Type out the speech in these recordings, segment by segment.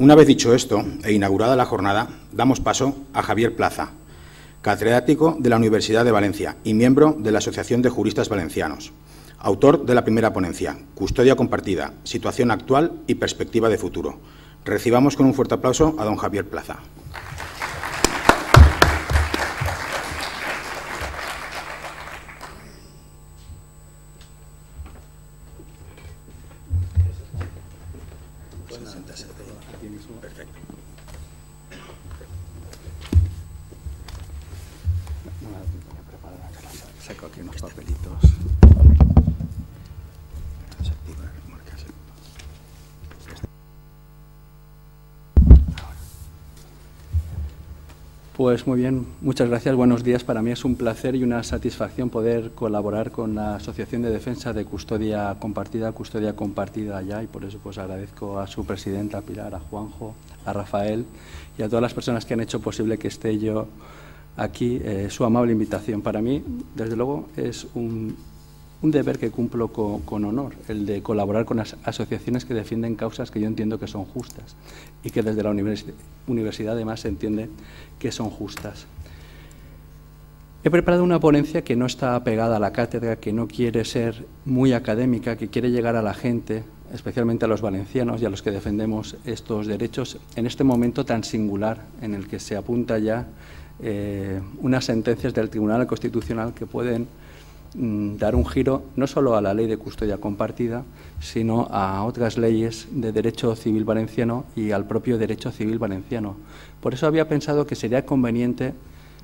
Una vez dicho esto e inaugurada la jornada, damos paso a Javier Plaza, catedrático de la Universidad de Valencia y miembro de la Asociación de Juristas Valencianos, autor de la primera ponencia, Custodia compartida, situación actual y perspectiva de futuro. Recibamos con un fuerte aplauso a don Javier Plaza. Perfecto. Saco aquí unos papelitos. Pues muy bien, muchas gracias, buenos días. Para mí es un placer y una satisfacción poder colaborar con la Asociación de Defensa de Custodia Compartida allá, y por eso pues agradezco a su presidenta, a Pilar, a Juanjo, a Rafael y a todas las personas que han hecho posible que esté yo aquí, su amable invitación. Para mí, desde luego, es un deber que cumplo con honor, el de colaborar con las asociaciones que defienden causas que yo entiendo que son justas y que desde la universidad además se entiende que son justas. He preparado una ponencia que no está pegada a la cátedra, que no quiere ser muy académica, que quiere llegar a la gente, especialmente a los valencianos y a los que defendemos estos derechos, en este momento tan singular en el que se apunta ya unas sentencias del Tribunal Constitucional que pueden dar un giro no solo a la ley de custodia compartida, sino a otras leyes de derecho civil valenciano y al propio derecho civil valenciano. Por eso había pensado que sería conveniente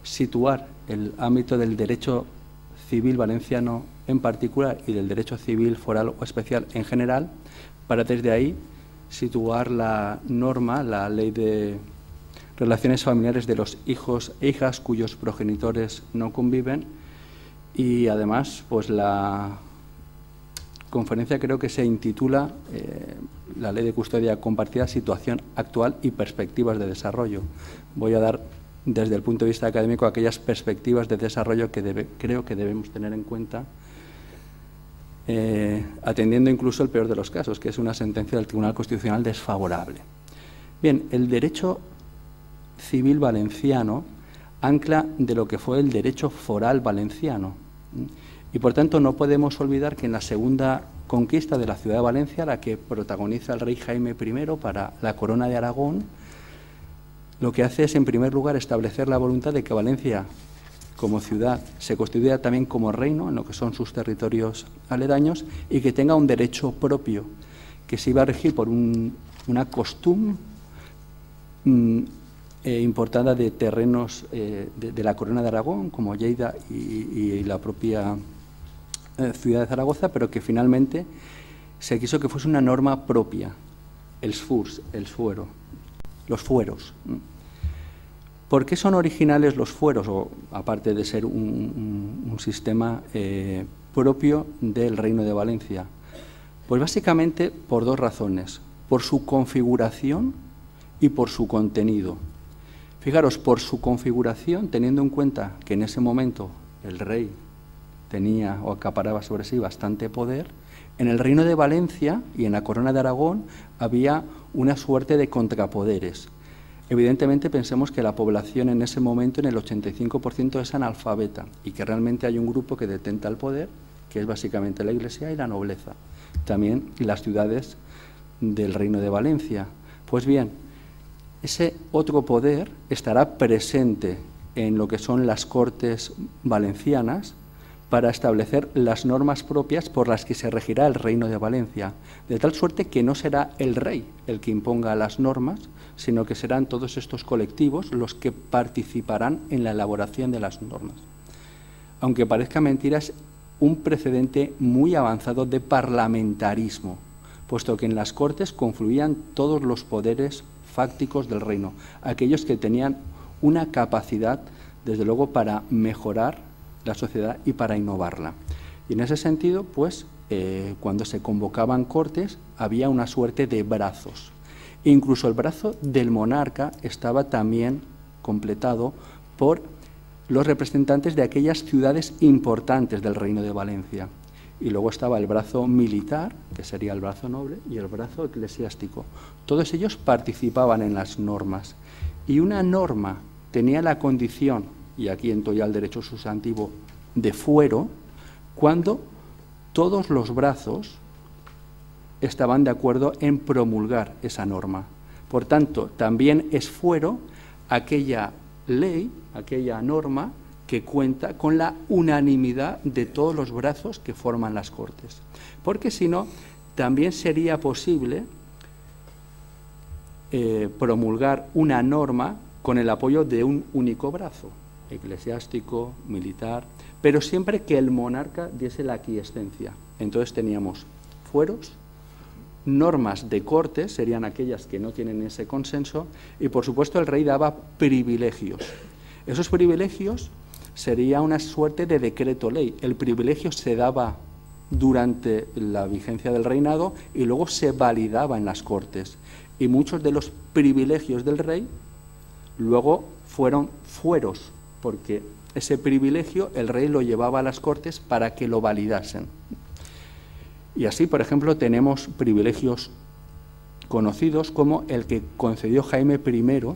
situar el ámbito del derecho civil valenciano en particular y del derecho civil foral o especial en general, para desde ahí situar la norma, la ley de relaciones familiares de los hijos e hijas cuyos progenitores no conviven. Y además, pues la conferencia creo que se intitula la Ley de Custodia Compartida, situación actual y perspectivas de desarrollo. Voy a dar desde el punto de vista académico aquellas perspectivas de desarrollo que creo que debemos tener en cuenta, atendiendo incluso el peor de los casos, que es una sentencia del Tribunal Constitucional desfavorable. Bien, el derecho civil valenciano ancla de lo que fue el derecho foral valenciano. Y por tanto no podemos olvidar que en la segunda conquista de la ciudad de Valencia, la que protagoniza el rey Jaime I para la corona de Aragón, lo que hace es en primer lugar establecer la voluntad de que Valencia como ciudad se constituya también como reino en lo que son sus territorios aledaños y que tenga un derecho propio que se iba a regir por una costumbre importada de terrenos de la corona de Aragón, como Lleida y la propia ciudad de Zaragoza, pero que finalmente se quiso que fuese una norma propia, els furs, los fueros. ¿Por qué son originales los fueros, o aparte de ser un sistema propio del Reino de Valencia? Pues básicamente por dos razones, por su configuración y por su contenido. Fijaros, por su configuración, teniendo en cuenta que en ese momento el rey tenía o acaparaba sobre sí bastante poder, en el Reino de Valencia y en la Corona de Aragón había una suerte de contrapoderes. Evidentemente pensemos que la población en ese momento, en el 85%, es analfabeta y que realmente hay un grupo que detenta el poder, que es básicamente la Iglesia y la nobleza, también las ciudades del Reino de Valencia. Pues bien, ese otro poder estará presente en lo que son las Cortes valencianas para establecer las normas propias por las que se regirá el Reino de Valencia, de tal suerte que no será el rey el que imponga las normas, sino que serán todos estos colectivos los que participarán en la elaboración de las normas. Aunque parezca mentira, es un precedente muy avanzado de parlamentarismo, puesto que en las Cortes confluían todos los poderes fácticos del reino, aquellos que tenían una capacidad, desde luego, para mejorar la sociedad y para innovarla. Y en ese sentido, pues, cuando se convocaban cortes, había una suerte de brazos. Incluso el brazo del monarca estaba también completado por los representantes de aquellas ciudades importantes del Reino de Valencia. y luego estaba el brazo militar, que sería el brazo noble, y el brazo eclesiástico. Todos ellos participaban en las normas, y una norma tenía la condición, y aquí entro ya al derecho sustantivo, de fuero, cuando todos los brazos estaban de acuerdo en promulgar esa norma. Por tanto, también es fuero aquella ley, aquella norma que cuenta con la unanimidad de todos los brazos que forman las Cortes. Porque si no, también sería posible promulgar una norma con el apoyo de un único brazo, eclesiástico, militar, pero siempre que el monarca diese la aquiescencia. Entonces teníamos fueros, normas de cortes, serían aquellas que no tienen ese consenso, y por supuesto el rey daba privilegios. Esos privilegios sería una suerte de decreto ley. El privilegio se daba durante la vigencia del reinado y luego se validaba en las Cortes. Y muchos de los privilegios del rey luego fueron fueros, porque ese privilegio el rey lo llevaba a las Cortes para que lo validasen. Y así, por ejemplo, tenemos privilegios conocidos como el que concedió Jaime I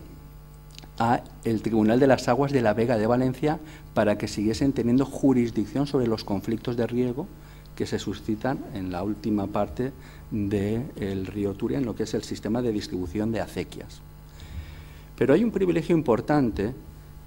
a el Tribunal de las Aguas de la Vega de Valencia para que siguiesen teniendo jurisdicción sobre los conflictos de riego que se suscitan en la última parte del río Turia, en lo que es el sistema de distribución de acequias. Pero hay un privilegio importante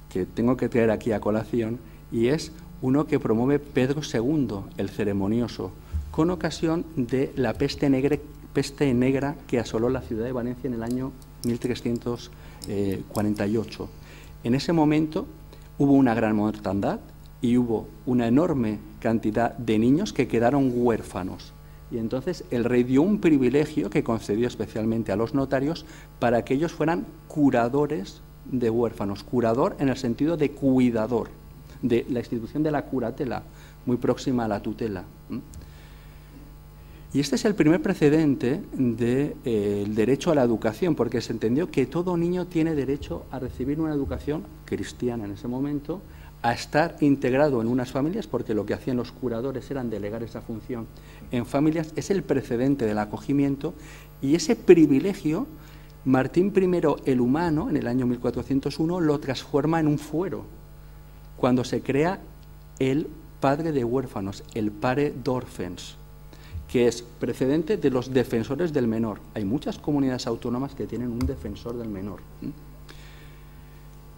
que tengo que traer aquí a colación, y es uno que promueve Pedro II, el ceremonioso, con ocasión de la peste negra que asoló la ciudad de Valencia en el año 1348. En ese momento hubo una gran mortandad y hubo una enorme cantidad de niños que quedaron huérfanos. Y entonces el rey dio un privilegio que concedió especialmente a los notarios para que ellos fueran curadores de huérfanos. Curador en el sentido de cuidador, de la institución de la curatela, muy próxima a la tutela. Y este es el primer precedente del derecho a la educación, porque se entendió que todo niño tiene derecho a recibir una educación cristiana en ese momento, a estar integrado en unas familias, porque lo que hacían los curadores eran delegar esa función en familias. Es el precedente del acogimiento, y ese privilegio Martín I el Humano, en el año 1401, lo transforma en un fuero, cuando se crea el padre de huérfanos, el pare d'orphens, que es precedente de los defensores del menor. Hay muchas comunidades autónomas que tienen un defensor del menor.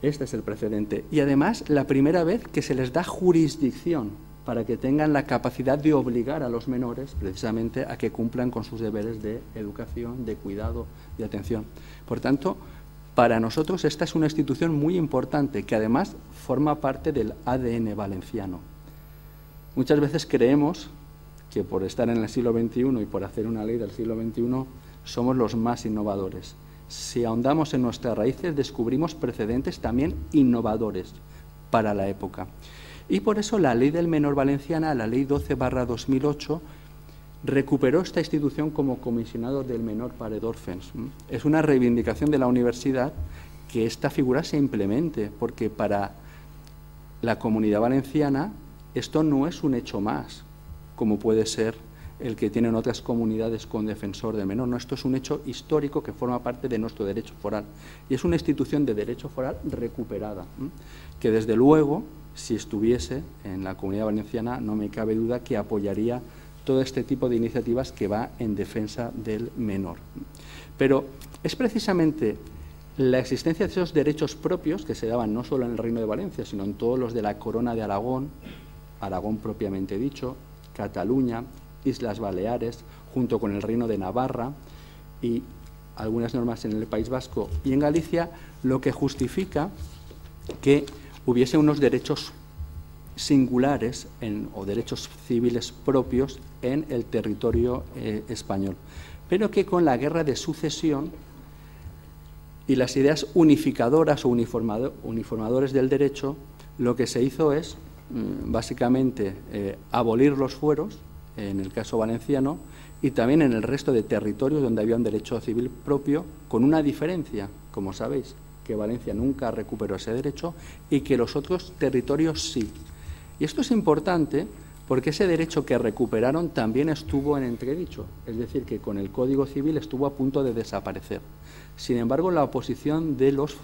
Este es el precedente. Y además, la primera vez que se les da jurisdicción para que tengan la capacidad de obligar a los menores, precisamente, a que cumplan con sus deberes de educación, de cuidado, de atención. Por tanto, para nosotros esta es una institución muy importante, que además forma parte del ADN valenciano. Muchas veces creemos que por estar en el siglo XXI y por hacer una ley del siglo XXI somos los más innovadores. Si ahondamos en nuestras raíces, descubrimos precedentes también innovadores para la época. Y por eso la Ley del Menor Valenciana, la Ley 12/2008, recuperó esta institución como comisionado del menor pare d'orphens. Es una reivindicación de la universidad que esta figura se implemente, porque para la Comunidad Valenciana esto no es un hecho más, como puede ser el que tienen otras comunidades con defensor del menor. No, esto es un hecho histórico que forma parte de nuestro derecho foral. Y es una institución de derecho foral recuperada, que desde luego, si estuviese en la Comunidad Valenciana, no me cabe duda que apoyaría todo este tipo de iniciativas que va en defensa del menor. Pero es precisamente la existencia de esos derechos propios que se daban no solo en el Reino de Valencia, sino en todos los de la Corona de Aragón, Aragón propiamente dicho, Cataluña, Islas Baleares, junto con el Reino de Navarra y algunas normas en el País Vasco y en Galicia, lo que justifica que hubiese unos derechos singulares o derechos civiles propios en el territorio español, pero que con la Guerra de Sucesión y las ideas unificadoras o uniformadores del derecho, lo que se hizo es básicamente abolir los fueros, en el caso valenciano, y también en el resto de territorios donde había un derecho civil propio, con una diferencia, como sabéis, que Valencia nunca recuperó ese derecho y que los otros territorios sí. Y esto es importante porque ese derecho que recuperaron también estuvo en entredicho, es decir, que con el Código Civil estuvo a punto de desaparecer. Sin embargo, la oposición de los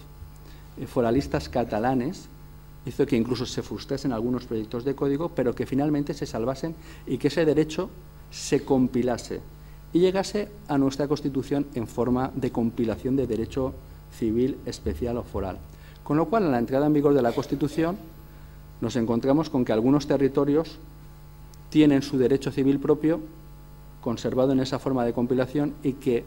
foralistas catalanes hizo que incluso se frustrasen algunos proyectos de código, pero que finalmente se salvasen y que ese derecho se compilase y llegase a nuestra Constitución en forma de compilación de derecho civil especial o foral. Con lo cual, a la entrada en vigor de la Constitución, nos encontramos con que algunos territorios tienen su derecho civil propio conservado en esa forma de compilación y que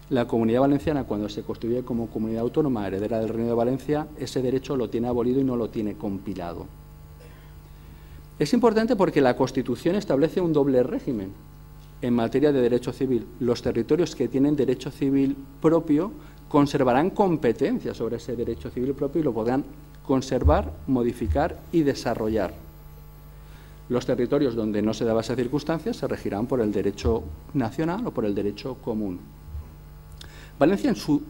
la Comunidad Valenciana, cuando se constituye como comunidad autónoma heredera del Reino de Valencia, ese derecho lo tiene abolido y no lo tiene compilado. Es importante porque la Constitución establece un doble régimen en materia de derecho civil. Los territorios que tienen derecho civil propio conservarán competencia sobre ese derecho civil propio y lo podrán conservar, modificar y desarrollar. Los territorios donde no se daba esa circunstancia se regirán por el derecho nacional o por el derecho común. Valencia, en su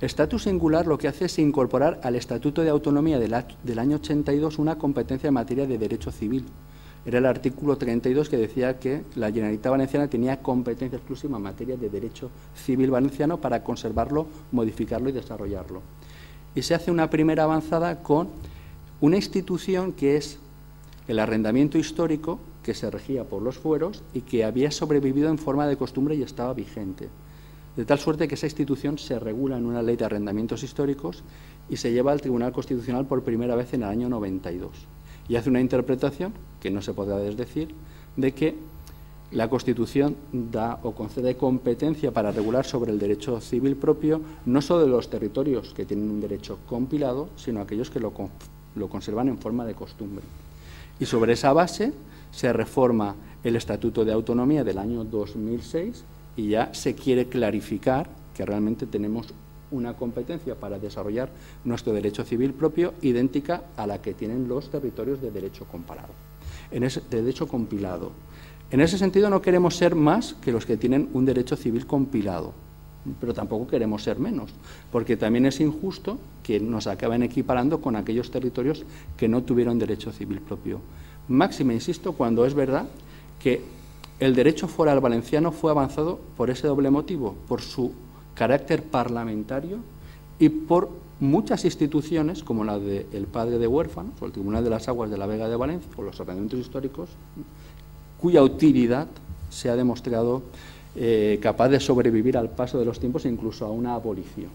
estatus singular, lo que hace es incorporar al Estatuto de Autonomía del año 82 una competencia en materia de derecho civil. Era el artículo 32 que decía que la Generalitat Valenciana tenía competencia exclusiva en materia de derecho civil valenciano para conservarlo, modificarlo y desarrollarlo. Y se hace una primera avanzada con una institución que es el arrendamiento histórico, que se regía por los fueros y que había sobrevivido en forma de costumbre y estaba vigente. De tal suerte que esa institución se regula en una ley de arrendamientos históricos y se lleva al Tribunal Constitucional por primera vez en el año 92. Y hace una interpretación, que no se podrá desdecir, de que la Constitución da o concede competencia para regular sobre el derecho civil propio, no solo de los territorios que tienen un derecho compilado, sino aquellos que lo conservan en forma de costumbre. Y sobre esa base se reforma el Estatuto de Autonomía del año 2006 y ya se quiere clarificar que realmente tenemos una competencia para desarrollar nuestro derecho civil propio idéntica a la que tienen los territorios de derecho comparado, de derecho compilado. En ese sentido no queremos ser más que los que tienen un derecho civil compilado, pero tampoco queremos ser menos, porque también es injusto que nos acaben equiparando con aquellos territorios que no tuvieron derecho civil propio. Máxime, insisto, cuando es verdad que el derecho foral valenciano fue avanzado por ese doble motivo, por su carácter parlamentario y por muchas instituciones, como la del Padre de Huérfanos o el Tribunal de las Aguas de la Vega de Valencia o los arrendamientos históricos, cuya utilidad se ha demostrado capaz de sobrevivir al paso de los tiempos e incluso a una abolición.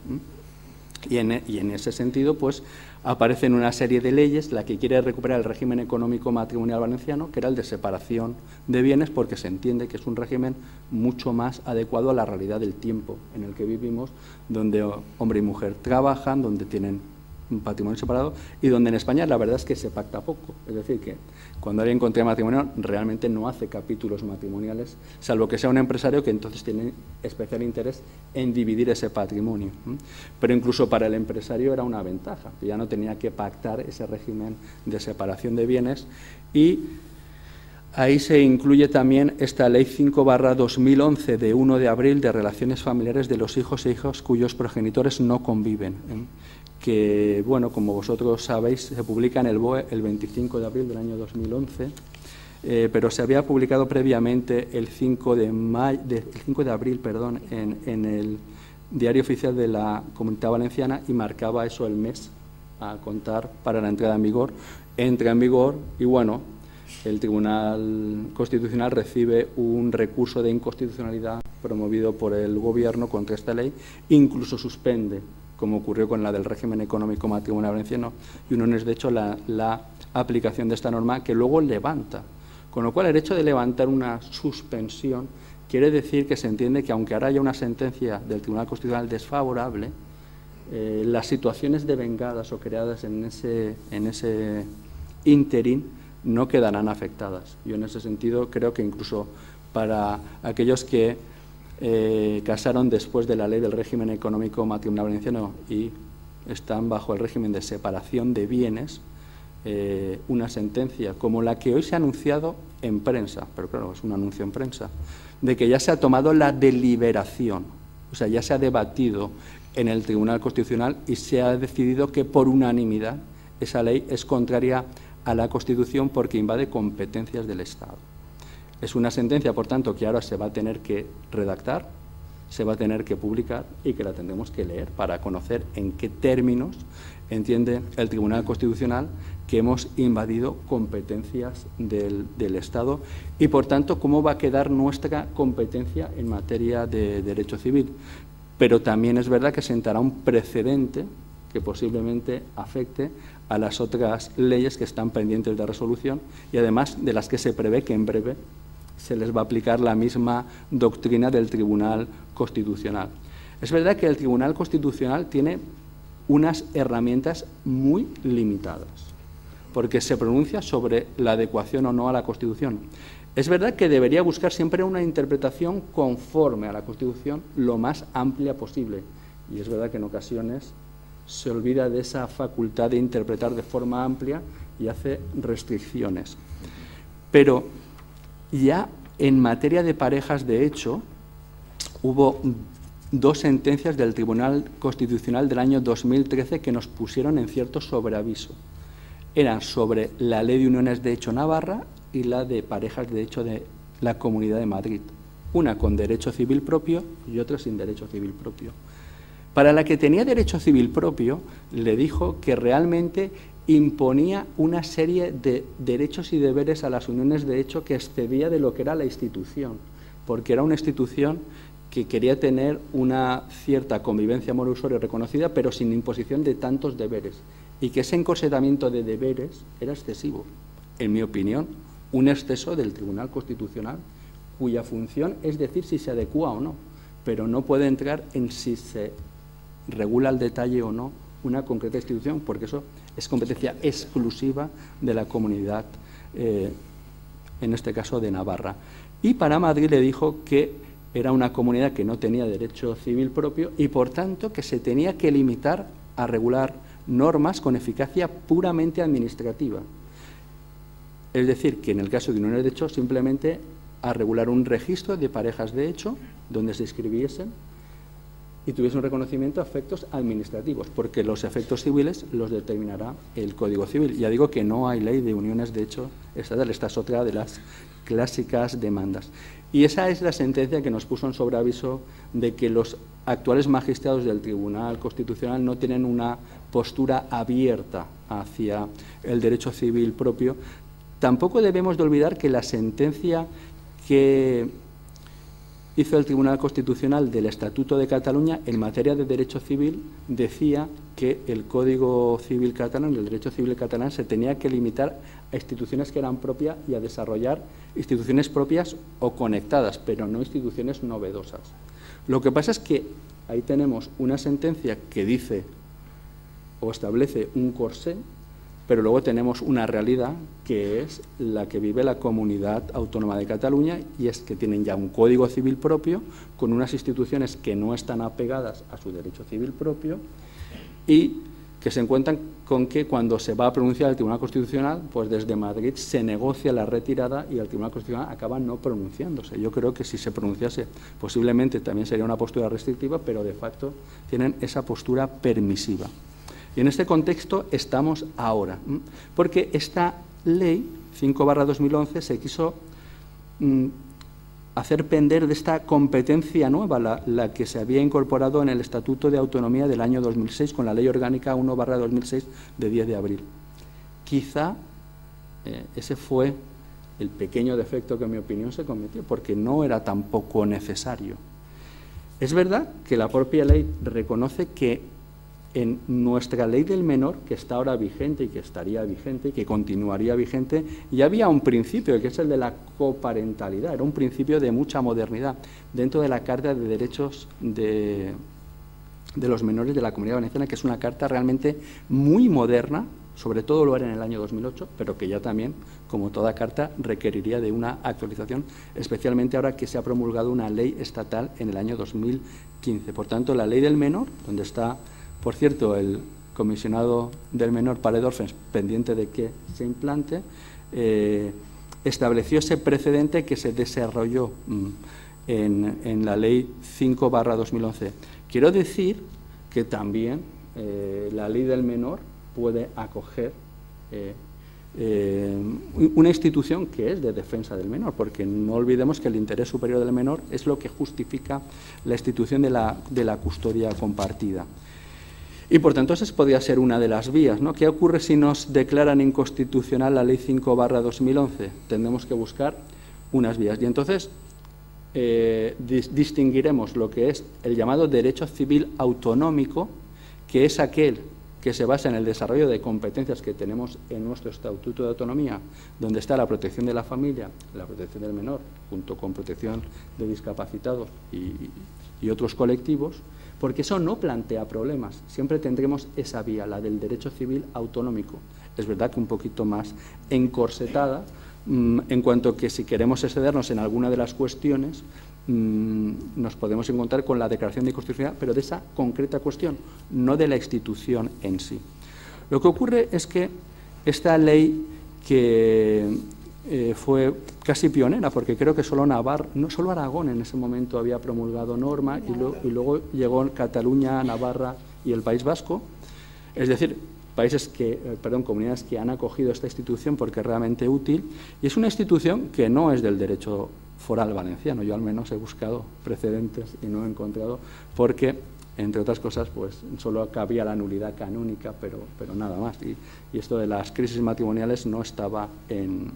Y en ese sentido, pues, aparecen una serie de leyes, la que quiere recuperar el régimen económico matrimonial valenciano, que era el de separación de bienes, porque se entiende que es un régimen mucho más adecuado a la realidad del tiempo en el que vivimos, donde hombre y mujer trabajan, donde tienen un patrimonio separado y donde en España la verdad es que se pacta poco. Es decir, que cuando alguien contrae matrimonio realmente no hace capítulos matrimoniales, salvo que sea un empresario que entonces tiene especial interés en dividir ese patrimonio. Pero incluso para el empresario era una ventaja, ya no tenía que pactar ese régimen de separación de bienes y ahí se incluye también esta Ley 5/2011 de 1 de abril de relaciones familiares de los hijos e hijas cuyos progenitores no conviven, que, bueno, como vosotros sabéis, se publica en el BOE el 25 de abril del año 2011, pero se había publicado previamente el 5 de abril en el Diario Oficial de la Comunidad Valenciana y marcaba eso el mes a contar para la entrada en vigor. Entra en vigor y, bueno, el Tribunal Constitucional recibe un recurso de inconstitucionalidad promovido por el Gobierno contra esta ley, incluso suspende, como ocurrió con la del régimen económico matrimonial valenciano, y uno es de hecho la aplicación de esta norma que luego levanta. Con lo cual, el hecho de levantar una suspensión quiere decir que se entiende que, aunque ahora haya una sentencia del Tribunal Constitucional desfavorable, las situaciones devengadas o creadas en ese ínterin no quedarán afectadas. Yo en ese sentido creo que incluso para aquellos que casaron después de la ley del régimen económico matrimonial valenciano y están bajo el régimen de separación de bienes, una sentencia como la que hoy se ha anunciado en prensa, pero claro, es un anuncio en prensa, de que ya se ha tomado la deliberación, o sea, ya se ha debatido en el Tribunal Constitucional y se ha decidido que por unanimidad esa ley es contraria a la Constitución porque invade competencias del Estado. Es una sentencia, por tanto, que ahora se va a tener que redactar, se va a tener que publicar y que la tendremos que leer para conocer en qué términos entiende el Tribunal Constitucional que hemos invadido competencias del Estado y, por tanto, cómo va a quedar nuestra competencia en materia de derecho civil. Pero también es verdad que sentará un precedente que posiblemente afecte a las otras leyes que están pendientes de resolución y, además, de las que se prevé que en breve se les va a aplicar la misma doctrina del Tribunal Constitucional. Es verdad que el Tribunal Constitucional tiene unas herramientas muy limitadas, porque se pronuncia sobre la adecuación o no a la Constitución. Es verdad que debería buscar siempre una interpretación conforme a la Constitución lo más amplia posible, y es verdad que en ocasiones se olvida de esa facultad de interpretar de forma amplia y hace restricciones. Pero ya en materia de parejas de hecho, hubo dos sentencias del Tribunal Constitucional del año 2013 que nos pusieron en cierto sobreaviso. Eran sobre la Ley de Uniones de Hecho Navarra y la de parejas de hecho de la Comunidad de Madrid. Una con derecho civil propio y otra sin derecho civil propio. Para la que tenía derecho civil propio, le dijo que realmente imponía una serie de derechos y deberes a las uniones de hecho que excedía de lo que era la institución, porque era una institución que quería tener una cierta convivencia moral y reconocida, pero sin imposición de tantos deberes, y que ese encorsetamiento de deberes era excesivo. En mi opinión, un exceso del Tribunal Constitucional, cuya función es decir si se adecúa o no, pero no puede entrar en si se regula al detalle o no una concreta institución, porque eso es competencia exclusiva de la comunidad, en este caso de Navarra. Y para Madrid le dijo que era una comunidad que no tenía derecho civil propio y, por tanto, que se tenía que limitar a regular normas con eficacia puramente administrativa. Es decir, que en el caso de uniones de hecho, simplemente a regular un registro de parejas de hecho donde se inscribiesen y tuviese un reconocimiento a efectos administrativos, porque los efectos civiles los determinará el Código Civil. Ya digo que no hay ley de uniones de hecho estatal, esta es otra de las clásicas demandas. Y esa es la sentencia que nos puso en sobreaviso de que los actuales magistrados del Tribunal Constitucional no tienen una postura abierta hacia el derecho civil propio. Tampoco debemos de olvidar que la sentencia que hizo el Tribunal Constitucional del Estatuto de Cataluña en materia de derecho civil decía que el Código Civil catalán, el derecho civil catalán, se tenía que limitar a instituciones que eran propias y a desarrollar instituciones propias o conectadas, pero no instituciones novedosas. Lo que pasa es que ahí tenemos una sentencia que dice o establece un corsé, pero luego tenemos una realidad que es la que vive la Comunidad Autónoma de Cataluña, y es que tienen ya un Código Civil propio con unas instituciones que no están apegadas a su derecho civil propio y que se encuentran con que cuando se va a pronunciar el Tribunal Constitucional, pues desde Madrid se negocia la retirada y el Tribunal Constitucional acaba no pronunciándose. Yo creo que si se pronunciase posiblemente también sería una postura restrictiva, pero de facto tienen esa postura permisiva. Y en este contexto estamos ahora, porque esta ley 5/2011 se quiso hacer pender de esta competencia nueva, la que se había incorporado en el Estatuto de Autonomía del año 2006 con la Ley Orgánica 1/2006 de 10 de abril. Quizá ese fue el pequeño defecto que en mi opinión se cometió, porque no era tampoco necesario. Es verdad que la propia ley reconoce que en nuestra ley del menor, que está ahora vigente y que estaría vigente y que continuaría vigente, ya había un principio, que es el de la coparentalidad. Era un principio de mucha modernidad dentro de la Carta de Derechos de los Menores de la Comunidad Valenciana, que es una carta realmente muy moderna, sobre todo lo era en el año 2008, pero que ya también, como toda carta, requeriría de una actualización, especialmente ahora que se ha promulgado una ley estatal en el año 2015. Por tanto, la ley del menor, donde está, por cierto, el comisionado del menor Paredorfens, pendiente de que se implante, estableció ese precedente que se desarrolló en la ley 5/2011. Quiero decir que también la ley del menor puede acoger una institución que es de defensa del menor, porque no olvidemos que el interés superior del menor es lo que justifica la institución de la custodia compartida. Y, por tanto, esa podría ser una de las vías, ¿no? ¿Qué ocurre si nos declaran inconstitucional la Ley 5/2011? Tendremos que buscar unas vías. Y entonces distinguiremos lo que es el llamado derecho civil autonómico, que es aquel que se basa en el desarrollo de competencias que tenemos en nuestro Estatuto de Autonomía, donde está la protección de la familia, la protección del menor, junto con protección de discapacitados y otros colectivos, porque eso no plantea problemas. Siempre tendremos esa vía, la del derecho civil autonómico. Es verdad que un poquito más encorsetada, en cuanto que si queremos excedernos en alguna de las cuestiones, nos podemos encontrar con la declaración de inconstitucionalidad, pero de esa concreta cuestión, no de la institución en sí. Lo que ocurre es que esta ley, que fue casi pionera, porque creo que no solo Aragón en ese momento había promulgado norma, y luego llegó Cataluña, Navarra y el País Vasco, es decir, comunidades que han acogido esta institución porque es realmente útil, y es una institución que no es del derecho foral valenciano. Yo al menos he buscado precedentes y no he encontrado, porque, entre otras cosas, pues solo cabía la nulidad canónica, pero nada más. Y esto de las crisis matrimoniales no estaba en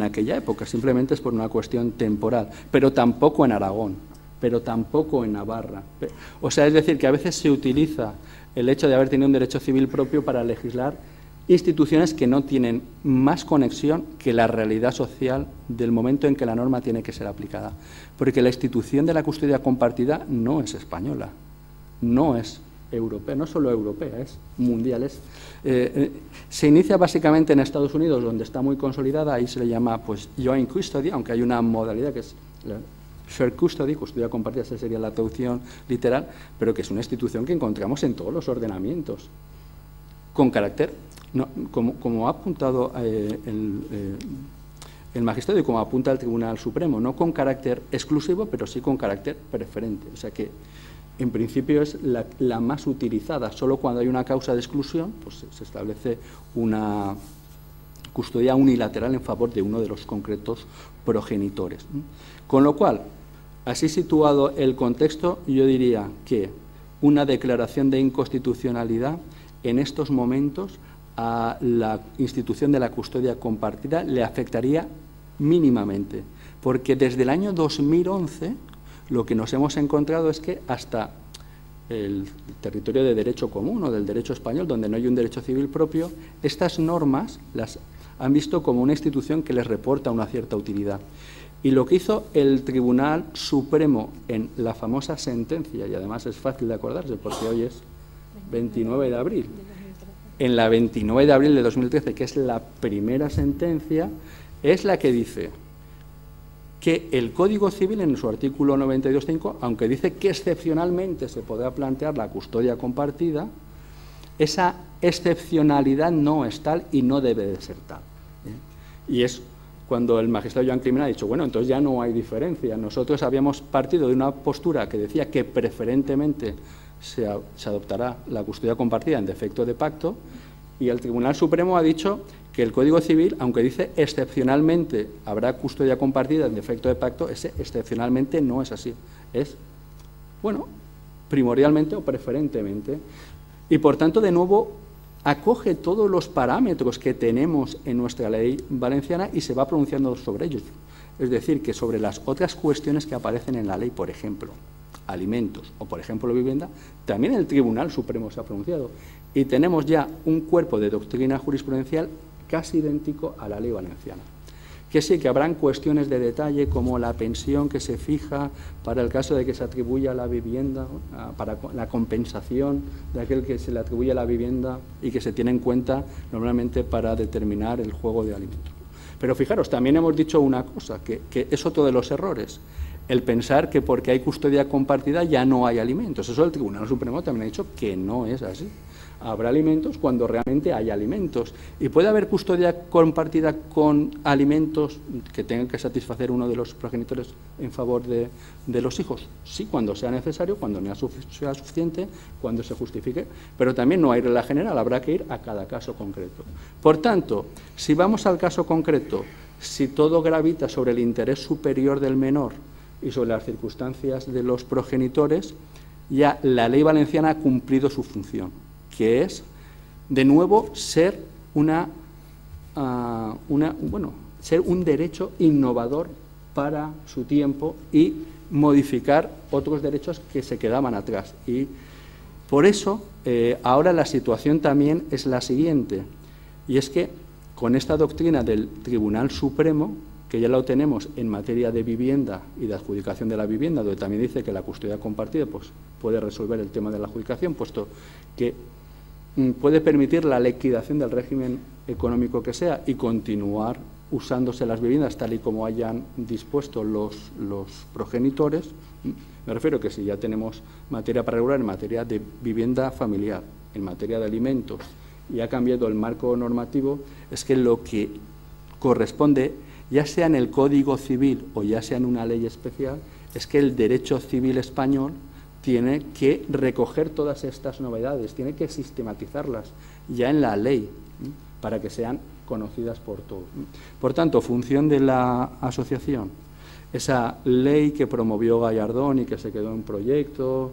aquella época, simplemente es por una cuestión temporal, pero tampoco en Aragón, pero tampoco en Navarra. O sea, es decir, que a veces se utiliza el hecho de haber tenido un derecho civil propio para legislar instituciones que no tienen más conexión que la realidad social del momento en que la norma tiene que ser aplicada. Porque la institución de la custodia compartida no es española, no es europea, no solo europea, es mundial. Se inicia básicamente en Estados Unidos, donde está muy consolidada, ahí se le llama pues joint custody, aunque hay una modalidad que es la shared custody, custodia compartida, esa sería la traducción literal, pero que es una institución que encontramos en todos los ordenamientos, con carácter, no, como ha apuntado el magistrado y como apunta el Tribunal Supremo, no con carácter exclusivo, pero sí con carácter preferente. O sea que, en principio, es la más utilizada. Solo cuando hay una causa de exclusión, pues se establece una custodia unilateral en favor de uno de los concretos progenitores. Con lo cual, así situado el contexto, yo diría que una declaración de inconstitucionalidad en estos momentos a la institución de la custodia compartida le afectaría mínimamente, porque desde el año 2011 lo que nos hemos encontrado es que hasta el territorio de derecho común o del derecho español, donde no hay un derecho civil propio, estas normas las han visto como una institución que les reporta una cierta utilidad. Y lo que hizo el Tribunal Supremo en la famosa sentencia, y además es fácil de acordarse porque hoy es 29 de abril, en la 29 de abril de 2013, que es la primera sentencia, es la que dice que el Código Civil, en su artículo 92.5, aunque dice que excepcionalmente se podrá plantear la custodia compartida, esa excepcionalidad no es tal y no debe de ser tal. Y es cuando el magistrado Joan Climent ha dicho, bueno, entonces ya no hay diferencia. Nosotros habíamos partido de una postura que decía que preferentemente se adoptará la custodia compartida en defecto de pacto, y el Tribunal Supremo ha dicho que el Código Civil, aunque dice excepcionalmente habrá custodia compartida en defecto de pacto, ese excepcionalmente no es así. Es, bueno, primordialmente o preferentemente. Y, por tanto, de nuevo, acoge todos los parámetros que tenemos en nuestra ley valenciana y se va pronunciando sobre ellos. Es decir, que sobre las otras cuestiones que aparecen en la ley, por ejemplo, alimentos o, por ejemplo, vivienda, también el Tribunal Supremo se ha pronunciado. Y tenemos ya un cuerpo de doctrina jurisprudencial casi idéntico a la ley valenciana. Que sí, que habrán cuestiones de detalle como la pensión que se fija para el caso de que se atribuya la vivienda, para la compensación de aquel que se le atribuye la vivienda y que se tiene en cuenta normalmente para determinar el juego de alimentos. Pero fijaros, también hemos dicho una cosa, que es otro de los errores. el pensar que porque hay custodia compartida ya no hay alimentos. Eso el Tribunal Supremo también ha dicho que no es así. Habrá alimentos cuando realmente hay alimentos. ¿Y puede haber custodia compartida con alimentos que tengan que satisfacer uno de los progenitores en favor de los hijos? Sí, cuando sea necesario, cuando no sea suficiente, cuando se justifique. Pero también no hay regla general, habrá que ir a cada caso concreto. Por tanto, si vamos al caso concreto, si todo gravita sobre el interés superior del menor y sobre las circunstancias de los progenitores, ya la ley valenciana ha cumplido su función, que es, de nuevo, ser ser un derecho innovador para su tiempo y modificar otros derechos que se quedaban atrás. Y por eso, ahora la situación también es la siguiente, y es que con esta doctrina del Tribunal Supremo, que ya lo tenemos en materia de vivienda y de adjudicación de la vivienda, donde también dice que la custodia compartida pues, puede resolver el tema de la adjudicación, puesto que puede permitir la liquidación del régimen económico que sea y continuar usándose las viviendas tal y como hayan dispuesto los progenitores. Me refiero que si ya tenemos materia para regular en materia de vivienda familiar, en materia de alimentos, y ha cambiado el marco normativo, es que lo que corresponde, ya sea en el Código Civil o ya sea en una ley especial, es que el derecho civil español tiene que recoger todas estas novedades, tiene que sistematizarlas ya en la ley para que sean conocidas por todos. Por tanto, función de la asociación, esa ley que promovió Gallardón y que se quedó en proyecto,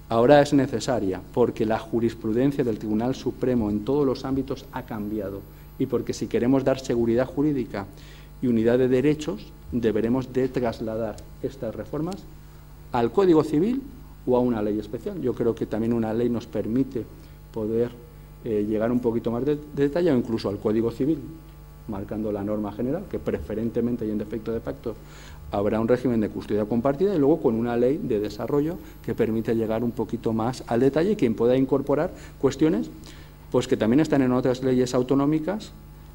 ahora es necesaria porque la jurisprudencia del Tribunal Supremo en todos los ámbitos ha cambiado y porque si queremos dar seguridad jurídica y unidad de derechos, deberemos de trasladar estas reformas al Código Civil o a una ley especial. Yo creo que también una ley nos permite poder llegar un poquito más de detalle o incluso al Código Civil, marcando la norma general, que preferentemente y en defecto de pacto habrá un régimen de custodia compartida y luego con una ley de desarrollo que permite llegar un poquito más al detalle y quien pueda incorporar cuestiones pues que también están en otras leyes autonómicas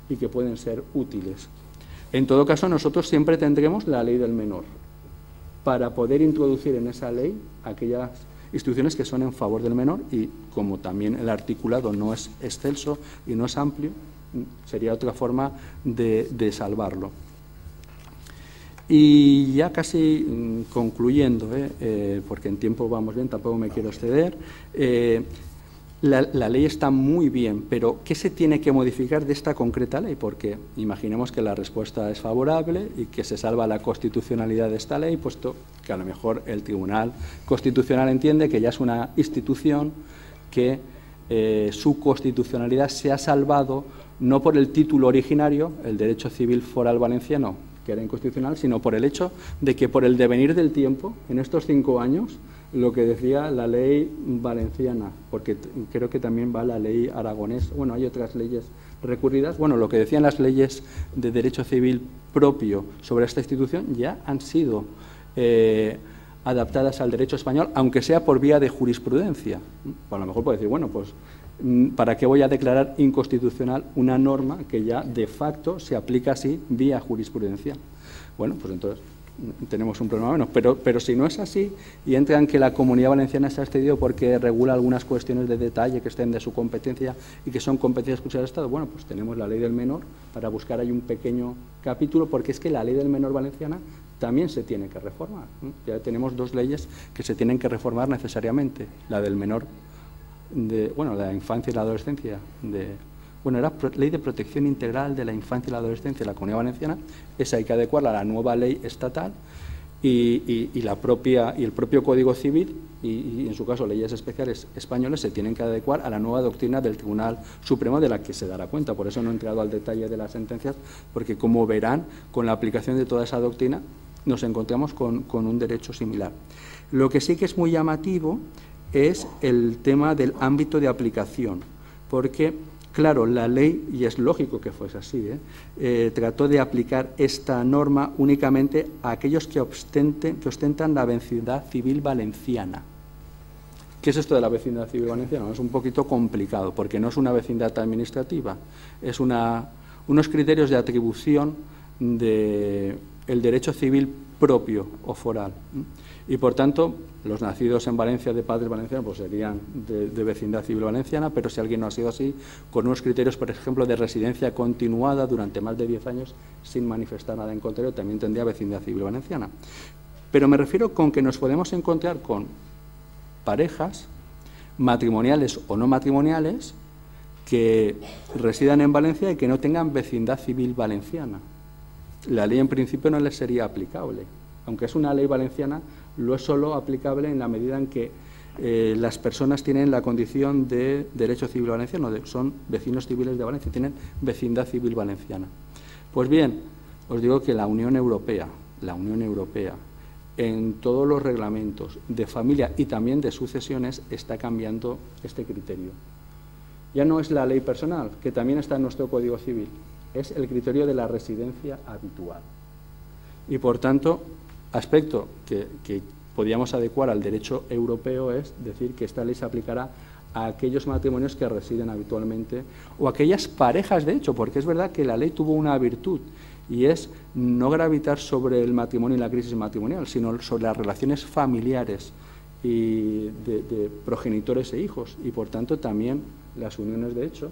y que pueden ser útiles. En todo caso, nosotros siempre tendremos la ley del menor para poder introducir en esa ley aquellas instituciones que son en favor del menor y como también el articulado no es excelso y no es amplio, sería otra forma de salvarlo. Y ya casi concluyendo, porque en tiempo vamos bien, tampoco me quiero exceder, la ley está muy bien, pero ¿qué se tiene que modificar de esta concreta ley? Porque imaginemos que la respuesta es favorable y que se salva la constitucionalidad de esta ley, puesto que a lo mejor el Tribunal Constitucional entiende que ya es una institución que su constitucionalidad se ha salvado no por el título originario, el derecho civil foral valenciano, que era inconstitucional, sino por el hecho de que por el devenir del tiempo, en estos 5 años, lo que decía la ley valenciana, porque creo que también va la ley aragonesa, bueno, hay otras leyes recurridas, bueno, lo que decían las leyes de derecho civil propio sobre esta institución ya han sido adaptadas al derecho español, aunque sea por vía de jurisprudencia. A lo mejor puede decir, bueno, pues ¿para qué voy a declarar inconstitucional una norma que ya de facto se aplica así vía jurisprudencia? Bueno, pues entonces tenemos un problema menos, pero si no es así y entra en que la Comunidad Valenciana se ha excedido porque regula algunas cuestiones de detalle que estén de su competencia y que son competencias exclusivas del Estado, bueno, pues tenemos la ley del menor para buscar ahí un pequeño capítulo, porque es que la ley del menor valenciana también se tiene que reformar. Ya tenemos 2 leyes que se tienen que reformar necesariamente, la del menor, la infancia y la adolescencia, era Ley de Protección Integral de la Infancia y la Adolescencia de la Comunidad Valenciana, esa hay que adecuarla a la nueva ley estatal y el propio Código Civil y en su caso leyes especiales españoles se tienen que adecuar a la nueva doctrina del Tribunal Supremo de la que se dará cuenta. Por eso no he entrado al detalle de las sentencias, porque como verán, con la aplicación de toda esa doctrina nos encontramos con un derecho similar. Lo que sí que es muy llamativo es el tema del ámbito de aplicación, porque claro, la ley, y es lógico que fuese así, trató de aplicar esta norma únicamente a aquellos que ostentan la vecindad civil valenciana. ¿Qué es esto de la vecindad civil valenciana? Es un poquito complicado, porque no es una vecindad administrativa, es unos criterios de atribución del derecho civil propio o foral. Y, por tanto, los nacidos en Valencia de padres valencianos pues serían de vecindad civil valenciana, pero si alguien no ha sido así, con unos criterios, por ejemplo, de residencia continuada durante más de 10 años sin manifestar nada en contrario, también tendría vecindad civil valenciana. Pero me refiero con que nos podemos encontrar con parejas matrimoniales o no matrimoniales que residan en Valencia y que no tengan vecindad civil valenciana. La ley en principio no les sería aplicable. Aunque es una ley valenciana, lo es solo aplicable en la medida en que las personas tienen la condición de derecho civil valenciano, son vecinos civiles de Valencia, tienen vecindad civil valenciana. Pues bien, os digo que la Unión Europea, en todos los reglamentos de familia y también de sucesiones, está cambiando este criterio. Ya no es la ley personal, que también está en nuestro Código Civil, es el criterio de la residencia habitual. Y, por tanto, aspecto que podríamos adecuar al derecho europeo es decir que esta ley se aplicará a aquellos matrimonios que residen habitualmente o aquellas parejas, de hecho, porque es verdad que la ley tuvo una virtud y es no gravitar sobre el matrimonio y la crisis matrimonial, sino sobre las relaciones familiares y de progenitores e hijos, y por tanto también las uniones de hecho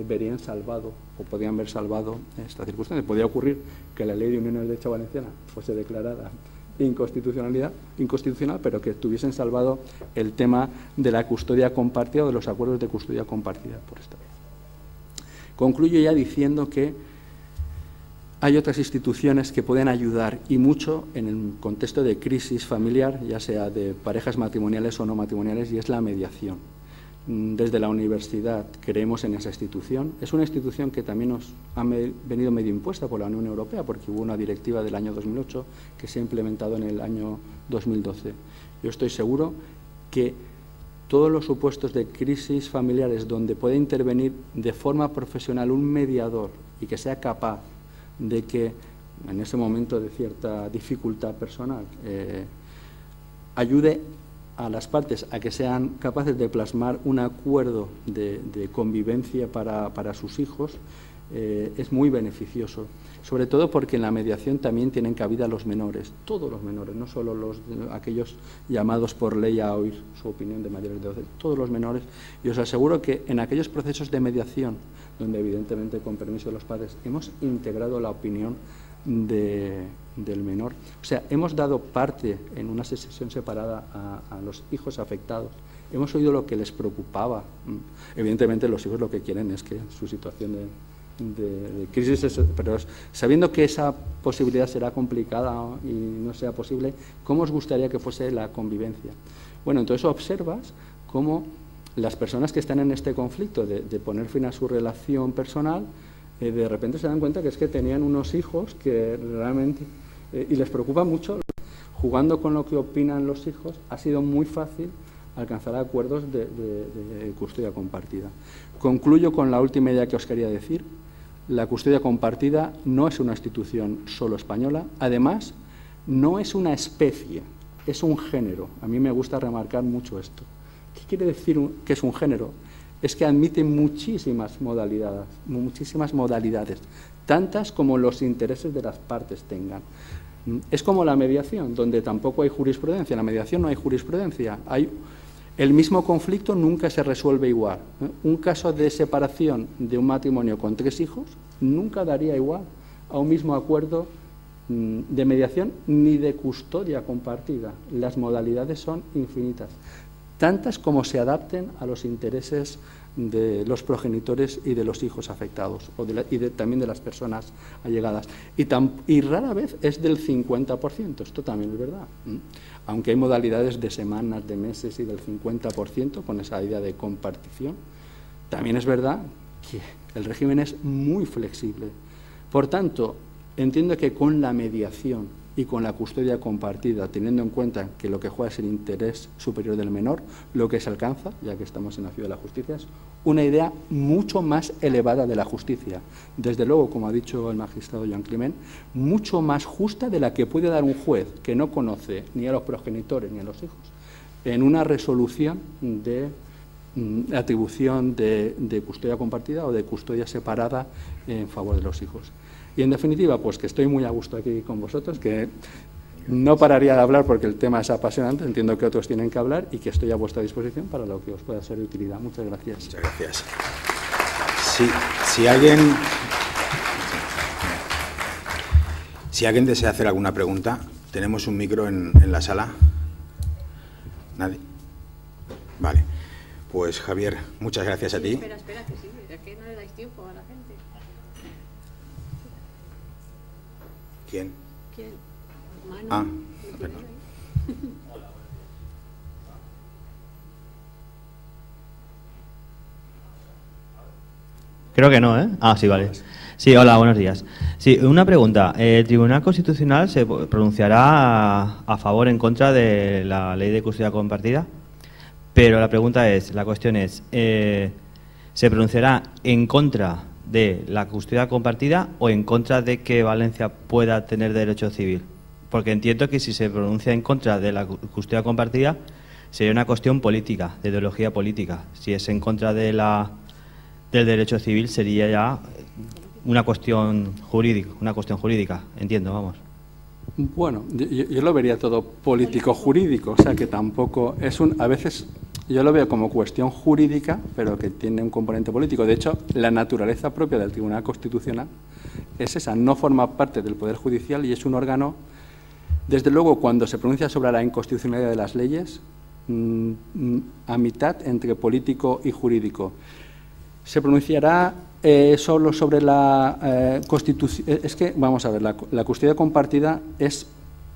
verían salvado o podrían ver salvado esta circunstancia. Podría ocurrir que la ley de uniones de hecho valenciana fuese declarada inconstitucional, pero que tuviesen salvado el tema de la custodia compartida o de los acuerdos de custodia compartida por esta vez. Concluyo ya diciendo que hay otras instituciones que pueden ayudar y mucho en el contexto de crisis familiar, ya sea de parejas matrimoniales o no matrimoniales, y es la mediación. Desde la universidad creemos en esa institución. Es una institución que también nos ha venido medio impuesta por la Unión Europea, porque hubo una directiva del año 2008 que se ha implementado en el año 2012. Yo estoy seguro que todos los supuestos de crisis familiares donde puede intervenir de forma profesional un mediador y que sea capaz de que en ese momento de cierta dificultad personal ayude a las partes a que sean capaces de plasmar un acuerdo de convivencia para sus hijos, es muy beneficioso, sobre todo porque en la mediación también tienen cabida los menores, todos los menores, no solo aquellos llamados por ley a oír su opinión de mayores de 12, todos los menores, y os aseguro que en aquellos procesos de mediación, donde evidentemente con permiso de los padres hemos integrado la opinión del menor, o sea, hemos dado parte en una sesión separada a los hijos afectados, hemos oído lo que les preocupaba. Evidentemente los hijos lo que quieren es que su situación de crisis, pero sabiendo que esa posibilidad será complicada y no sea posible, ¿cómo os gustaría que fuese la convivencia? Bueno, entonces observas cómo las personas que están en este conflicto de poner fin a su relación personal, de repente se dan cuenta que es que tenían unos hijos que realmente, y les preocupa mucho, jugando con lo que opinan los hijos, ha sido muy fácil alcanzar acuerdos de custodia compartida. Concluyo con la última idea que os quería decir. La custodia compartida no es una institución solo española, además no es una especie, es un género. A mí me gusta remarcar mucho esto. ¿Qué quiere decir que es un género? Es que admite muchísimas modalidades, tantas como los intereses de las partes tengan. Es como la mediación, donde tampoco hay jurisprudencia. En la mediación no hay jurisprudencia. El mismo conflicto nunca se resuelve igual. Un caso de separación de un matrimonio con 3 hijos nunca daría igual a un mismo acuerdo de mediación ni de custodia compartida. Las modalidades son infinitas, tantas como se adapten a los intereses de los progenitores y de los hijos afectados, también de las personas allegadas. Y rara vez es del 50%, esto también es verdad. Aunque hay modalidades de semanas, de meses y del 50% con esa idea de compartición, también es verdad que el régimen es muy flexible. Por tanto, entiendo que con la mediación y con la custodia compartida, teniendo en cuenta que lo que juega es el interés superior del menor, lo que se alcanza, ya que estamos en la ciudad de la justicia, es una idea mucho más elevada de la justicia. Desde luego, como ha dicho el magistrado Joan Climent, mucho más justa de la que puede dar un juez que no conoce ni a los progenitores ni a los hijos en una resolución de atribución de custodia compartida o de custodia separada en favor de los hijos. Y en definitiva, pues que estoy muy a gusto aquí con vosotros, que No pararía de hablar porque el tema es apasionante, entiendo que otros tienen que hablar y que estoy a vuestra disposición para lo que os pueda ser de utilidad. Muchas gracias. Muchas gracias. Si alguien desea hacer alguna pregunta, tenemos un micro en la sala. ¿Nadie? Vale. Pues Javier, muchas gracias a ti. Espera, que sí, es que no le dais tiempo a la gente. ¿Quién? Manu. Ah, ¿Lo perdón. tienes ahí? Creo que no, ¿eh? Ah, sí, vale. Sí, hola, buenos días. Sí, una pregunta. ¿El Tribunal Constitucional se pronunciará a favor o en contra de la ley de custodia compartida? Pero la cuestión es, ¿se pronunciará en contra de la custodia compartida o en contra de que Valencia pueda tener derecho civil? Porque entiendo que si se pronuncia en contra de la custodia compartida sería una cuestión política, de ideología política. Si es en contra del derecho civil sería ya una cuestión jurídica, entiendo, vamos. Bueno, yo lo vería todo político-jurídico, o sea que tampoco es a veces yo lo veo como cuestión jurídica, pero que tiene un componente político. De hecho, la naturaleza propia del Tribunal Constitucional es esa, no forma parte del Poder Judicial y es un órgano, desde luego, cuando se pronuncia sobre la inconstitucionalidad de las leyes, a mitad entre político y jurídico. Se pronunciará solo sobre la Constitución. Es que, vamos a ver, la custodia compartida es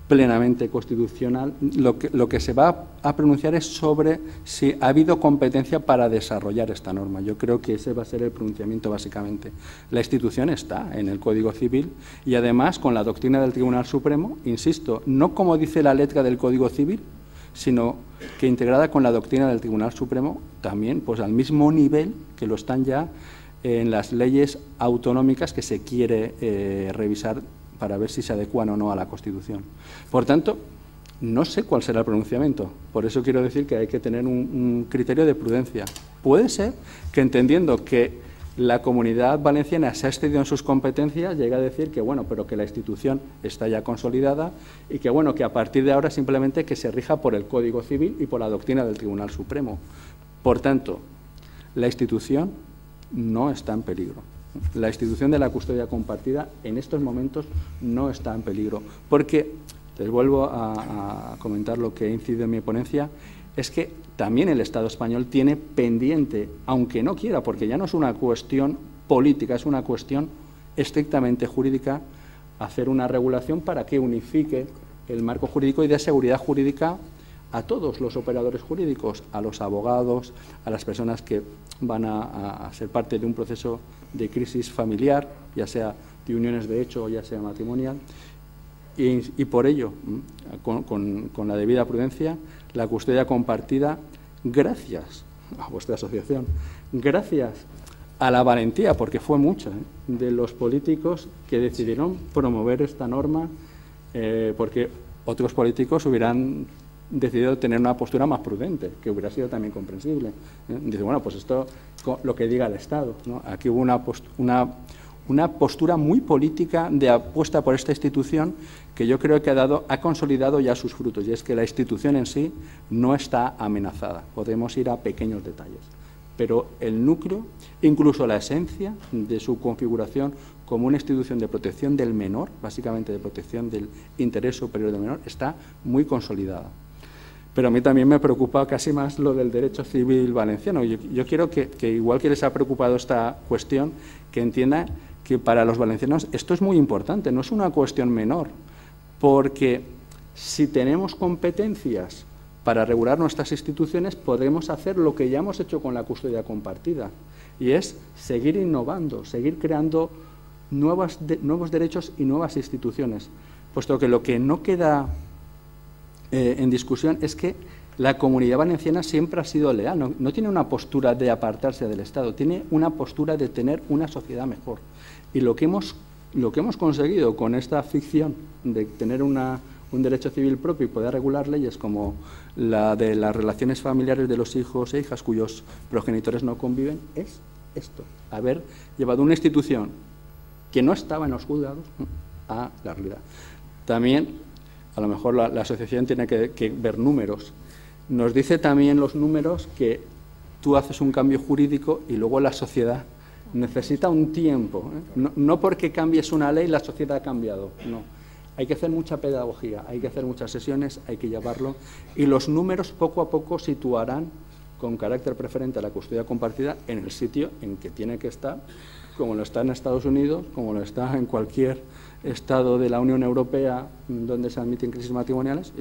plenamente constitucional. Lo que se va a pronunciar es sobre si ha habido competencia para desarrollar esta norma. Yo creo que ese va a ser el pronunciamiento básicamente. La institución está en el Código Civil y además con la doctrina del Tribunal Supremo, insisto, no como dice la letra del Código Civil, sino que integrada con la doctrina del Tribunal Supremo también, pues al mismo nivel que lo están ya en las leyes autonómicas que se quiere revisar para ver si se adecuan o no a la Constitución. Por tanto, no sé cuál será el pronunciamiento, por eso quiero decir que hay que tener un criterio de prudencia. Puede ser que, entendiendo que la Comunidad Valenciana se ha excedido en sus competencias, llegue a decir que, bueno, pero que la institución está ya consolidada y que, bueno, que a partir de ahora simplemente que se rija por el Código Civil y por la doctrina del Tribunal Supremo. Por tanto, la institución no está en peligro. La institución de la custodia compartida en estos momentos no está en peligro, porque, les vuelvo a comentar lo que he incidido en mi ponencia, es que también el Estado español tiene pendiente, aunque no quiera, porque ya no es una cuestión política, es una cuestión estrictamente jurídica, hacer una regulación para que unifique el marco jurídico y dé seguridad jurídica a todos los operadores jurídicos, a los abogados, a las personas que van a ser parte de un proceso de crisis familiar, ya sea de uniones de hecho o ya sea matrimonial, y por ello, con la debida prudencia, la custodia compartida, gracias a vuestra asociación, gracias a la valentía, porque fue mucha, de los políticos que decidieron promover esta norma, porque otros políticos hubieran decidido tener una postura más prudente, que hubiera sido también comprensible. Dice, bueno, pues esto, lo que diga el Estado, ¿no? Aquí hubo una postura muy política de apuesta por esta institución que yo creo que ha consolidado ya sus frutos, y es que la institución en sí no está amenazada. Podemos ir a pequeños detalles, pero el núcleo, incluso la esencia de su configuración como una institución de protección del menor, básicamente de protección del interés superior del menor, está muy consolidada. Pero a mí también me preocupa casi más lo del derecho civil valenciano. Yo quiero que igual que les ha preocupado esta cuestión, que entienda que para los valencianos esto es muy importante, no es una cuestión menor, porque si tenemos competencias para regular nuestras instituciones, podemos hacer lo que ya hemos hecho con la custodia compartida, y es seguir innovando, seguir creando nuevos derechos y nuevas instituciones, puesto que lo que no queda en discusión es que la Comunidad Valenciana siempre ha sido leal, no tiene una postura de apartarse del Estado, tiene una postura de tener una sociedad mejor. Y lo que hemos conseguido con esta ficción de tener un derecho civil propio y poder regular leyes como la de las relaciones familiares de los hijos e hijas cuyos progenitores no conviven, es esto, haber llevado una institución que no estaba en los juzgados a la realidad. También a lo mejor la asociación tiene que ver números. Nos dice también los números que tú haces un cambio jurídico y luego la sociedad necesita un tiempo, ¿eh? No porque cambies una ley la sociedad ha cambiado, no. Hay que hacer mucha pedagogía, hay que hacer muchas sesiones, hay que llevarlo, y los números poco a poco situarán con carácter preferente a la custodia compartida en el sitio en que tiene que estar, como lo está en Estados Unidos, como lo está en cualquier estado de la Unión Europea donde se admiten crisis matrimoniales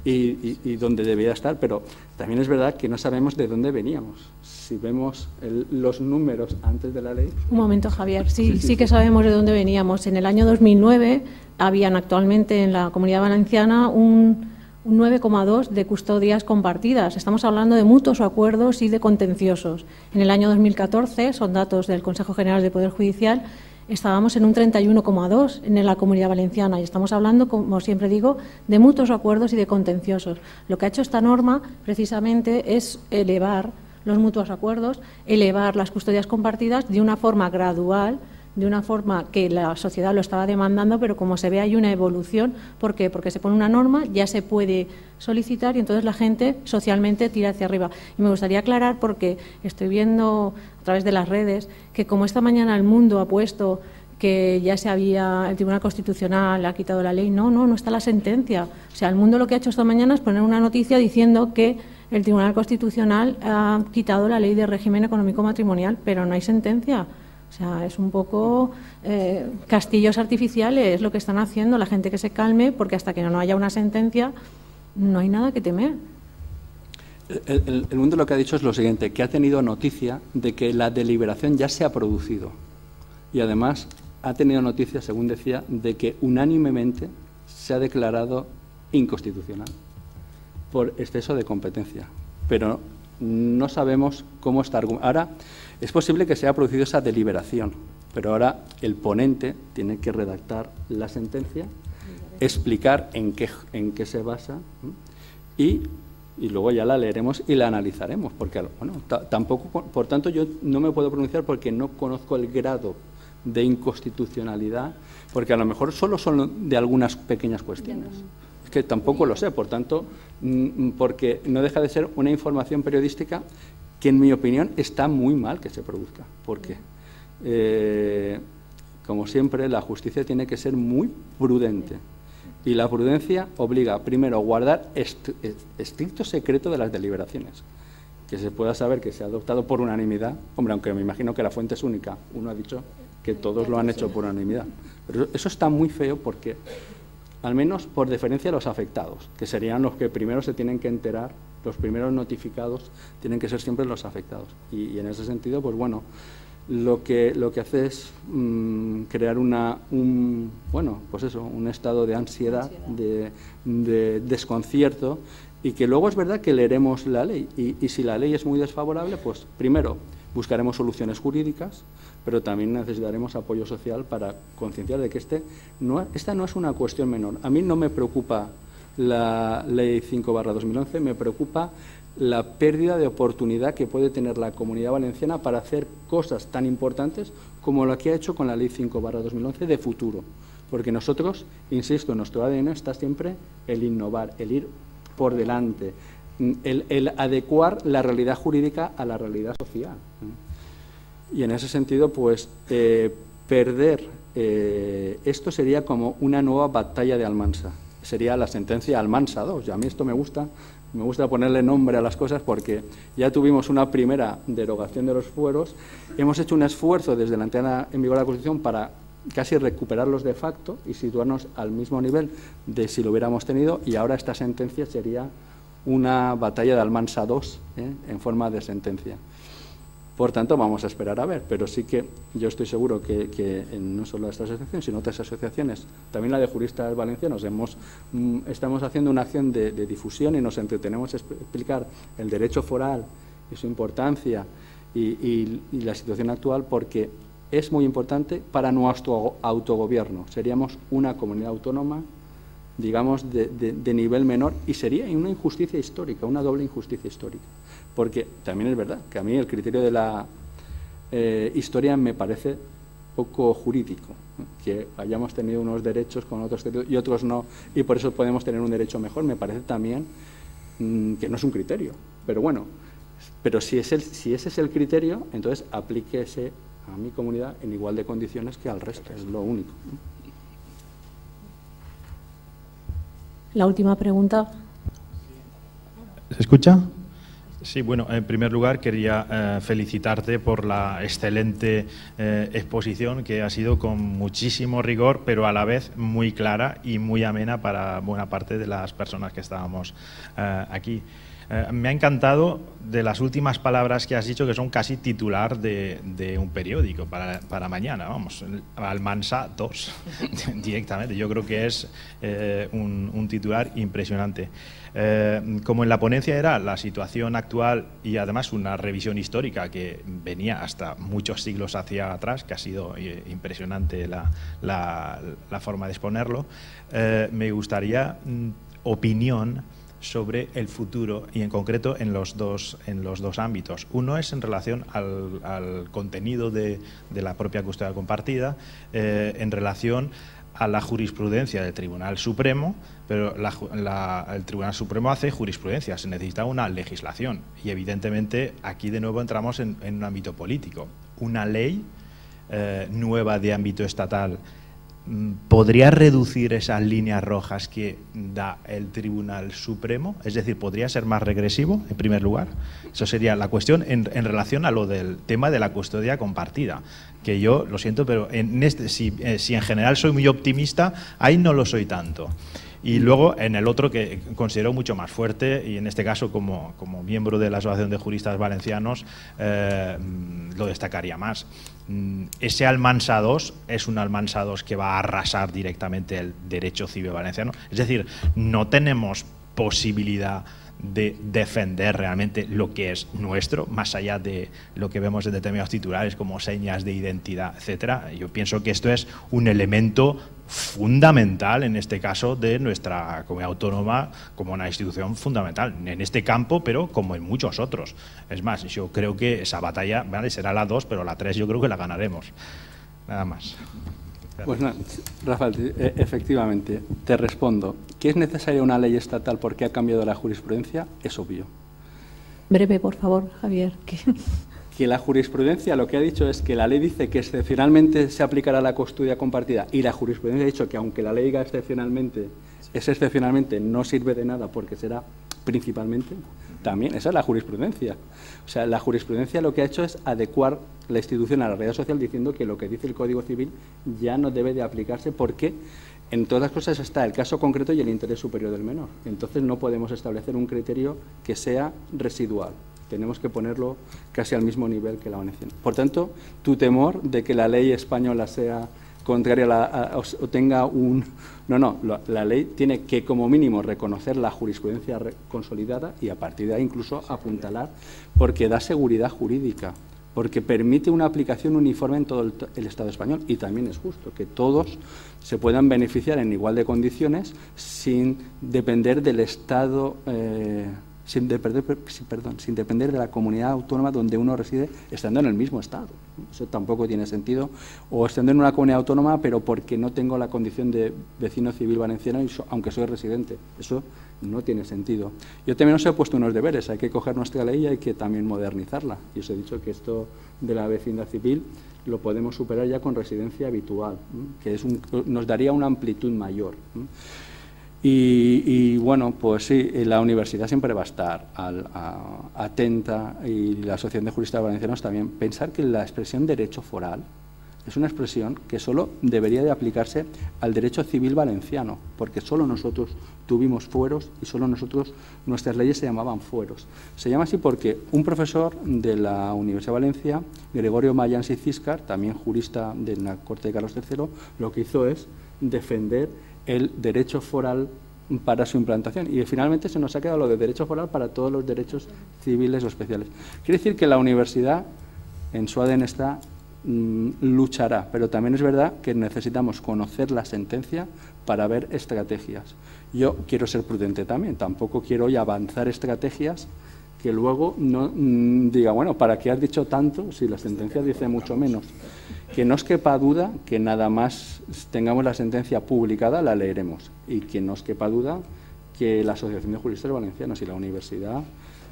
y donde debería estar, pero también es verdad que no sabemos de dónde veníamos. Si vemos los números antes de la ley... Un momento, Javier. Sí que sabemos de dónde veníamos. En el año 2009 habían actualmente en la Comunidad Valenciana un 9,2 de custodias compartidas. Estamos hablando de mutuos o acuerdos y de contenciosos. En el año 2014, son datos del Consejo General del Poder Judicial, estábamos en un 31,2 en la Comunidad Valenciana y estamos hablando, como siempre digo, de mutuos o acuerdos y de contenciosos. Lo que ha hecho esta norma precisamente es elevar los mutuos acuerdos, elevar las custodias compartidas de una forma gradual, de una forma que la sociedad lo estaba demandando, pero como se ve hay una evolución. ¿Por qué? Porque se pone una norma, ya se puede solicitar y entonces la gente socialmente tira hacia arriba. Y me gustaría aclarar, porque estoy viendo a través de las redes que como esta mañana El Mundo ha puesto que ya el Tribunal Constitucional ha quitado la ley, no está la sentencia. O sea, El Mundo lo que ha hecho esta mañana es poner una noticia diciendo que el Tribunal Constitucional ha quitado la ley de régimen económico matrimonial, pero no hay sentencia. O sea, es un poco castillos artificiales lo que están haciendo. La gente que se calme, porque hasta que no haya una sentencia no hay nada que temer. El Mundo lo que ha dicho es lo siguiente, que ha tenido noticia de que la deliberación ya se ha producido y además ha tenido noticia, según decía, de que unánimemente se ha declarado inconstitucional por exceso de competencia, pero no sabemos cómo está. Ahora es posible que se haya producido esa deliberación, pero ahora el ponente tiene que redactar la sentencia, explicar en qué se basa y luego ya la leeremos y la analizaremos, porque tampoco, por tanto, yo no me puedo pronunciar porque no conozco el grado de inconstitucionalidad, porque a lo mejor solo son de algunas pequeñas cuestiones. Es que tampoco lo sé, por tanto, porque no deja de ser una información periodística que, en mi opinión, está muy mal que se produzca, porque, como siempre, la justicia tiene que ser muy prudente. Y la prudencia obliga, primero, a guardar estricto secreto de las deliberaciones, que se pueda saber que se ha adoptado por unanimidad. Hombre, aunque me imagino que la fuente es única, uno ha dicho que todos lo han hecho por unanimidad. Pero eso está muy feo porque, al menos por deferencia a los afectados, que serían los que primero se tienen que enterar, los primeros notificados tienen que ser siempre los afectados. Y en ese sentido, pues bueno, lo que hace es crear un estado de ansiedad, de desconcierto, y que luego es verdad que leeremos la ley y si la ley es muy desfavorable, pues primero buscaremos soluciones jurídicas, pero también necesitaremos apoyo social para concienciar de que esta no es una cuestión menor. A mí no me preocupa la Ley 5/2011, me preocupa la pérdida de oportunidad que puede tener la Comunidad Valenciana para hacer cosas tan importantes como lo que ha hecho con la Ley 5/2011 de futuro. Porque nosotros, insisto, en nuestro ADN está siempre el innovar, el ir por delante, el adecuar la realidad jurídica a la realidad social. Y en ese sentido, pues, perder esto sería como una nueva batalla de Almansa. Sería la sentencia Almansa 2. Y a mí esto me gusta ponerle nombre a las cosas porque ya tuvimos una primera derogación de los fueros, hemos hecho un esfuerzo desde la entrada en vigor de la Constitución para casi recuperarlos de facto y situarnos al mismo nivel de si lo hubiéramos tenido, y ahora esta sentencia sería una batalla de Almansa 2 en forma de sentencia. Por tanto, vamos a esperar a ver, pero sí que yo estoy seguro que no solo esta asociación, sino otras asociaciones, también la de juristas valencianos, estamos haciendo una acción de difusión y nos entretenemos a explicar el derecho foral y su importancia y la situación actual, porque es muy importante para nuestro autogobierno. Seríamos una comunidad autónoma, digamos, de nivel menor, y sería una injusticia histórica, una doble injusticia histórica. Porque también es verdad que a mí el criterio de la historia me parece poco jurídico, ¿no? Que hayamos tenido unos derechos con otros y otros no, y por eso podemos tener un derecho mejor, me parece también que no es un criterio. Pero bueno, pero si ese es el criterio, entonces aplíquese a mi comunidad en igual de condiciones que al resto, es lo único. La última pregunta. ¿Se escucha? Sí, bueno, en primer lugar quería felicitarte por la excelente exposición, que ha sido con muchísimo rigor, pero a la vez muy clara y muy amena para buena parte de las personas que estábamos aquí. Me ha encantado de las últimas palabras que has dicho, que son casi titular de un periódico para mañana, vamos, Almansa 2, directamente. Yo creo que es un titular impresionante. Como en la ponencia era la situación actual y además una revisión histórica que venía hasta muchos siglos hacia atrás, que ha sido impresionante la forma de exponerlo, me gustaría opinión sobre el futuro y en concreto en los dos ámbitos. Uno es en relación al contenido de la propia custodia compartida, en relación a la jurisprudencia del Tribunal Supremo, pero el Tribunal Supremo hace jurisprudencia, se necesita una legislación y evidentemente aquí de nuevo entramos en un ámbito político. Una ley nueva de ámbito estatal ¿podría reducir esas líneas rojas que da el Tribunal Supremo? Es decir, ¿podría ser más regresivo, en primer lugar? Eso sería la cuestión en relación a lo del tema de la custodia compartida, que yo, lo siento, pero si en general soy muy optimista, ahí no lo soy tanto. Y luego en el otro, que considero mucho más fuerte, y en este caso como miembro de la Asociación de Juristas Valencianos lo destacaría más. Ese Almansa 2 es un Almansa 2 que va a arrasar directamente el derecho civil valenciano. Es decir, no tenemos posibilidad de defender realmente lo que es nuestro, más allá de lo que vemos en determinados titulares como señas de identidad, etcétera. Yo pienso que esto es un elemento fundamental en este caso de nuestra comunidad autónoma como una institución fundamental en este campo, pero como en muchos otros. Es más, yo creo que esa batalla, ¿vale?, será la 2, pero la 3 yo creo que la ganaremos. Nada más. Pues no, Rafael, efectivamente, te respondo. ¿Que es necesaria una ley estatal porque ha cambiado la jurisprudencia? Es obvio. Breve, por favor, Javier. Que la jurisprudencia lo que ha dicho es que la ley dice que excepcionalmente se aplicará la custodia compartida y la jurisprudencia ha dicho que aunque la ley diga excepcionalmente, ese excepcionalmente no sirve de nada porque será principalmente, también, esa es la jurisprudencia. O sea, la jurisprudencia lo que ha hecho es adecuar la institución a la realidad social diciendo que lo que dice el Código Civil ya no debe de aplicarse porque en todas las cosas está el caso concreto y el interés superior del menor. Entonces no podemos establecer un criterio que sea residual. Tenemos que ponerlo casi al mismo nivel que la valenciana. Por tanto, tu temor de que la ley española sea contraria o tenga un... No, la ley tiene que como mínimo reconocer la jurisprudencia consolidada y a partir de ahí incluso apuntalar porque da seguridad jurídica, porque permite una aplicación uniforme en todo el Estado español y también es justo que todos se puedan beneficiar en igual de condiciones sin depender del Estado... sin depender de la comunidad autónoma donde uno reside, estando en el mismo estado. Eso tampoco tiene sentido. O estando en una comunidad autónoma, pero porque no tengo la condición de vecino civil valenciano, aunque soy residente. Eso no tiene sentido. Yo también os he puesto unos deberes. Hay que coger nuestra ley y hay que también modernizarla. Y os he dicho que esto de la vecindad civil lo podemos superar ya con residencia habitual, que nos daría una amplitud mayor. Y bueno, pues sí, la universidad siempre va a estar atenta y la Asociación de Juristas Valencianos también. Pensar que la expresión derecho foral es una expresión que solo debería de aplicarse al derecho civil valenciano, porque solo nosotros tuvimos fueros y solo nuestras leyes se llamaban fueros. Se llama así porque un profesor de la Universidad de Valencia, Gregorio Mayans y Ciscar, también jurista de la Corte de Carlos III, lo que hizo es defender el derecho foral para su implantación y finalmente se nos ha quedado lo de derecho foral para todos los derechos civiles o especiales. Quiere decir que la universidad en su ADN está luchará, pero también es verdad que necesitamos conocer la sentencia para ver estrategias. Yo quiero ser prudente también, tampoco quiero hoy avanzar estrategias que luego no diga, bueno, ¿para qué has dicho tanto si la sentencia dice mucho menos? Que no os quepa duda que nada más tengamos la sentencia publicada la leeremos, y que no os quepa duda que la Asociación de Juristas Valencianos y la Universidad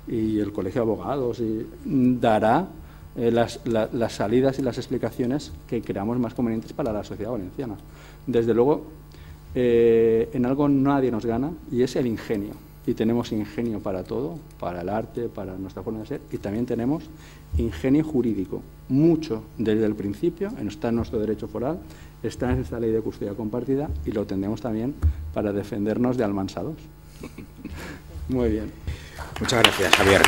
y el Colegio de Abogados dará las salidas y las explicaciones que creamos más convenientes para la sociedad valenciana. Desde luego, en algo nadie nos gana, y es el ingenio. Y tenemos ingenio para todo, para el arte, para nuestra forma de ser, y también tenemos ingenio jurídico. Mucho desde el principio, está en nuestro derecho foral, está en esta ley de custodia compartida, y lo tendremos también para defendernos de almansados. Muy bien. Muchas gracias, Javier.